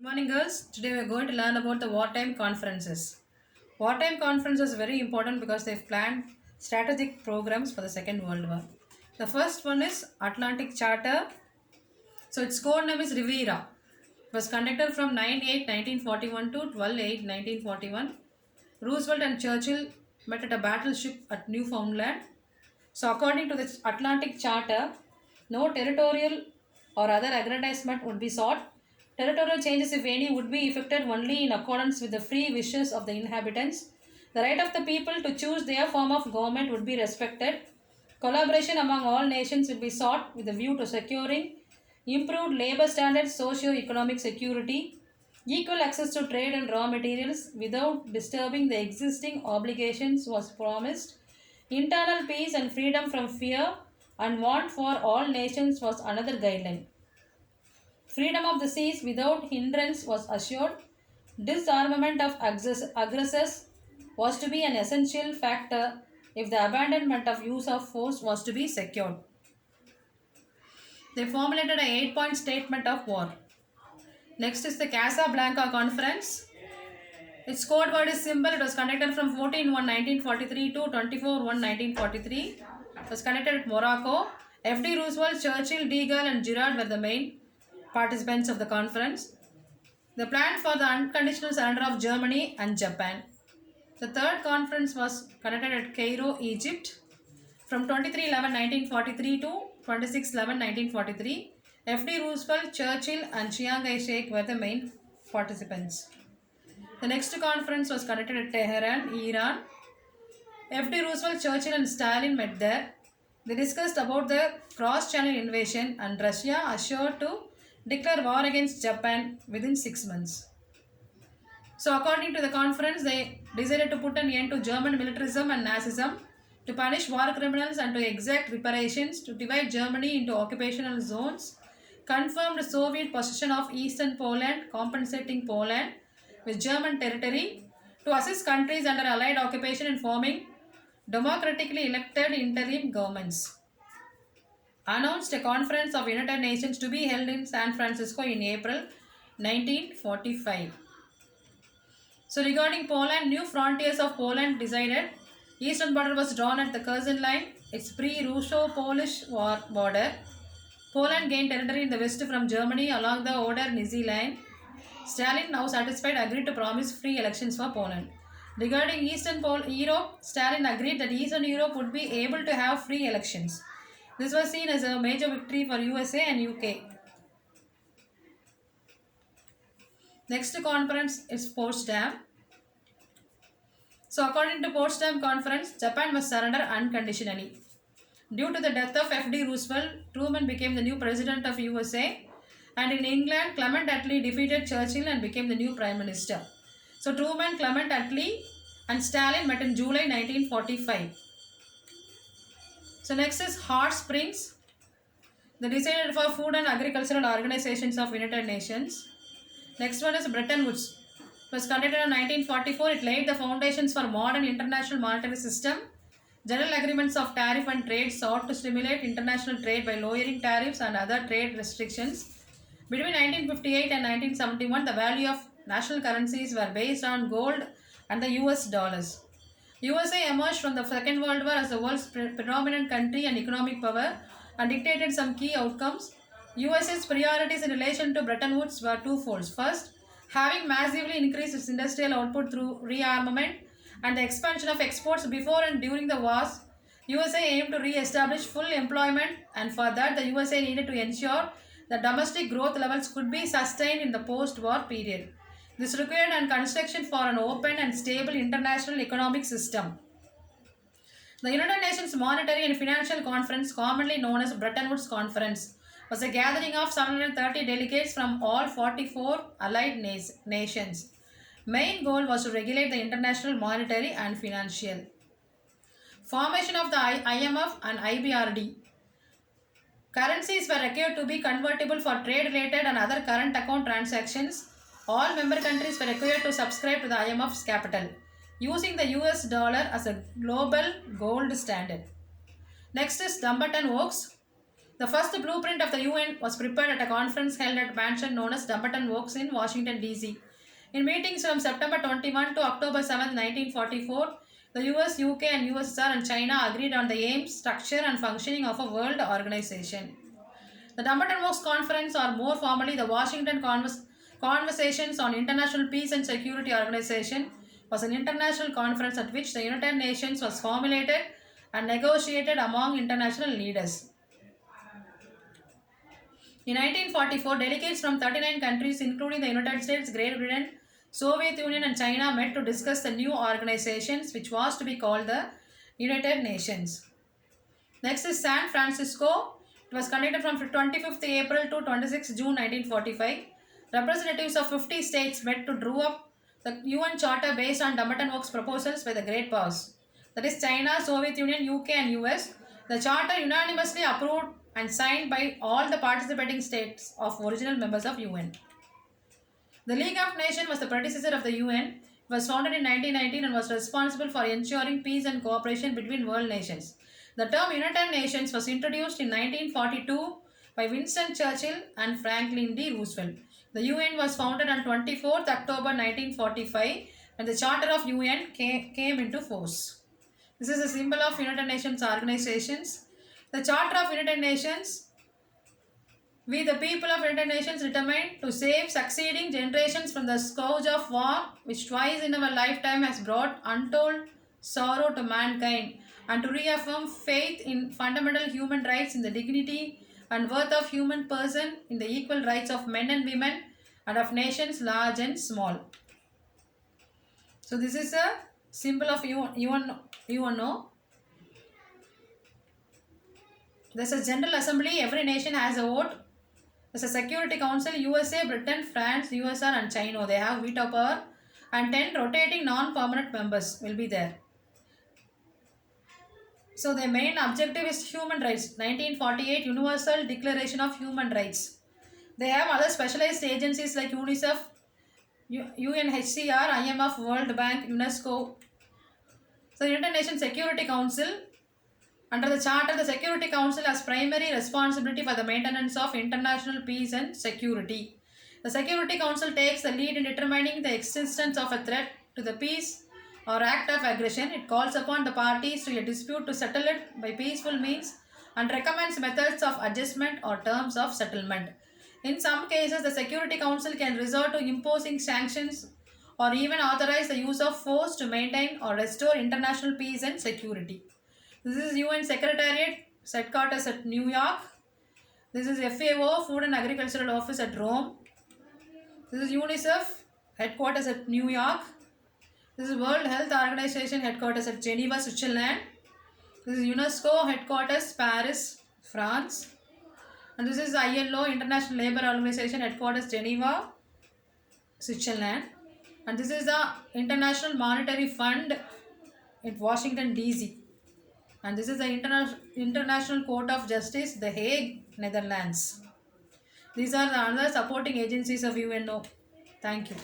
Morning, girls. Today we are going to learn about the wartime conferences. Wartime conferences are very important because they've planned strategic programs for the Second World War. The first one is Atlantic Charter. So its code name is Rivera. It was conducted from 9/8/1941 to 12/8/1941. Roosevelt and Churchill met at a battleship at Newfoundland. So according to the Atlantic Charter, no territorial or other aggrandizement would be sought. Territorial changes, if any, would be effected only in accordance with the free wishes of the inhabitants. The right of the people to choose their form of government would be respected. Collaboration among all nations would be sought with a view to securing improved labor standards, socio-economic security, equal access to trade and raw materials without disturbing the existing obligations was promised. Internal peace and freedom from fear and want for all nations was another guideline. Freedom of the seas without hindrance was assured. Disarmament of aggressors was to be an essential factor if the abandonment of use of force was to be secured. They formulated an 8-point statement of war. Next is the Casablanca Conference. Its code word is symbol. It was conducted from 14/1/1943 to 24/1/1943. It was conducted at Morocco. F.D. Roosevelt, Churchill, De Gaulle and Girard were the main participants of the conference. The plan for the unconditional surrender of Germany and Japan. The third conference was conducted at Cairo, Egypt from 23/11/1943 to 26/11/1943. F.D. Roosevelt, Churchill and Chiang Kai-shek were the main participants. The next conference was conducted at Tehran, Iran. F.D. Roosevelt, Churchill and Stalin met there. They discussed about the cross-channel invasion and Russia assured to declare war against Japan within 6 months. So according to the conference, they decided to put an end to German militarism and Nazism, to punish war criminals and to exact reparations, to divide Germany into occupational zones, confirmed Soviet possession of eastern Poland, compensating Poland with German territory, to assist countries under Allied occupation in forming democratically elected interim governments. Announced a conference of United Nations to be held in San Francisco in April 1945. So regarding Poland, new frontiers of Poland decided. Eastern border was drawn at the Curzon line, its pre-Russo-Polish war border. Poland gained territory in the west from Germany along the Oder-Neisse line. Stalin, now satisfied, agreed to promise free elections for Poland. Regarding Eastern Europe, Stalin agreed that Eastern Europe would be able to have free elections. This was seen as a major victory for USA and UK. Next conference is Potsdam. So according to Potsdam Conference, Japan must surrender unconditionally. Due to the death of F.D. Roosevelt, Truman became the new president of USA, and in England, Clement Attlee defeated Churchill and became the new prime minister. So Truman, Clement Attlee and Stalin met in July 1945. So next is Hot Springs. They decided for Food and Agricultural Organizations of United Nations. Next one is Bretton Woods. It was conducted in 1944. It laid the foundations for modern international monetary system. General agreements of tariff and trade sought to stimulate international trade by lowering tariffs and other trade restrictions. Between 1958 and 1971, the value of national currencies were based on gold and the US dollars. USA emerged from the Second World War as the world's predominant country and economic power and dictated some key outcomes. USA's priorities in relation to Bretton Woods were twofold. First, having massively increased its industrial output through rearmament and the expansion of exports before and during the wars, USA aimed to re-establish full employment, and for that the USA needed to ensure that domestic growth levels could be sustained in the post-war period. This required a construction for an open and stable international economic system. The United Nations Monetary and Financial Conference, commonly known as Bretton Woods Conference, was a gathering of 730 delegates from all 44 allied nations. Main goal was to regulate the international monetary and financial. Formation of the IMF and IBRD. Currencies were required to be convertible for trade-related and other current account transactions. All member countries were required to subscribe to the IMF's capital, using the US dollar as a global gold standard. Next is Dumbarton Oaks. The first blueprint of the UN was prepared at a conference held at a mansion known as Dumbarton Oaks in Washington, D.C. In meetings from September 21 to October 7, 1944, the US, UK, and USSR and China agreed on the aims, structure, and functioning of a world organization. The Dumbarton Oaks Conference, or more formally the Washington Conversations on International Peace and Security Organization, was an international conference at which the United Nations was formulated and negotiated among international leaders. In 1944, delegates from 39 countries, including the United States, Great Britain, Soviet Union, and China, met to discuss the new organizations, which was to be called the United Nations. Next is San Francisco. It was conducted from 25th April to 26th June 1945. Representatives of 50 states met to draw up the UN Charter based on Dumbarton Oaks proposals by the Great Powers. That is China, Soviet Union, UK, and US. The Charter unanimously approved and signed by all the participating states of original members of UN. The League of Nations was the predecessor of the UN. It was founded in 1919 and was responsible for ensuring peace and cooperation between world nations. The term United Nations was introduced in 1942 by Winston Churchill and Franklin D. Roosevelt. The UN was founded on 24th October 1945 when the Charter of UN came into force. This is a symbol of United Nations organizations. The Charter of United Nations: we, the people of United Nations, determined to save succeeding generations from the scourge of war, which twice in our lifetime has brought untold sorrow to mankind, and to reaffirm faith in fundamental human rights, in the dignity and worth of human person, in the equal rights of men and women, and of nations large and small. So this is a symbol of UNO. There's a General Assembly. Every nation has a vote. There's a Security Council. USA, Britain, France, USSR, and China. They have veto power. And 10 rotating non-permanent members will be there. So their main objective is human rights. 1948 Universal Declaration of Human Rights. They have other specialized agencies like UNICEF, UNHCR, IMF, World Bank, UNESCO. So the United Nations Security Council. Under the Charter, the Security Council has primary responsibility for the maintenance of international peace and security. The Security Council takes the lead in determining the existence of a threat to the peace or act of aggression. It calls upon the parties to a dispute to settle it by peaceful means and recommends methods of adjustment or terms of settlement. In some cases, the Security Council can resort to imposing sanctions or even authorize the use of force to maintain or restore international peace and security. This is UN Secretariat, headquarters at New York. This is FAO, Food and Agricultural Office at Rome. This is UNICEF, headquarters at New York. This is World Health Organization, headquarters at Geneva, Switzerland. This is UNESCO, headquarters Paris, France. And this is ILO, International Labour Organization, headquarters Geneva, Switzerland. And this is the International Monetary Fund in Washington, D.C. And this is the International Court of Justice, The Hague, Netherlands. These are the other supporting agencies of UNO. Thank you.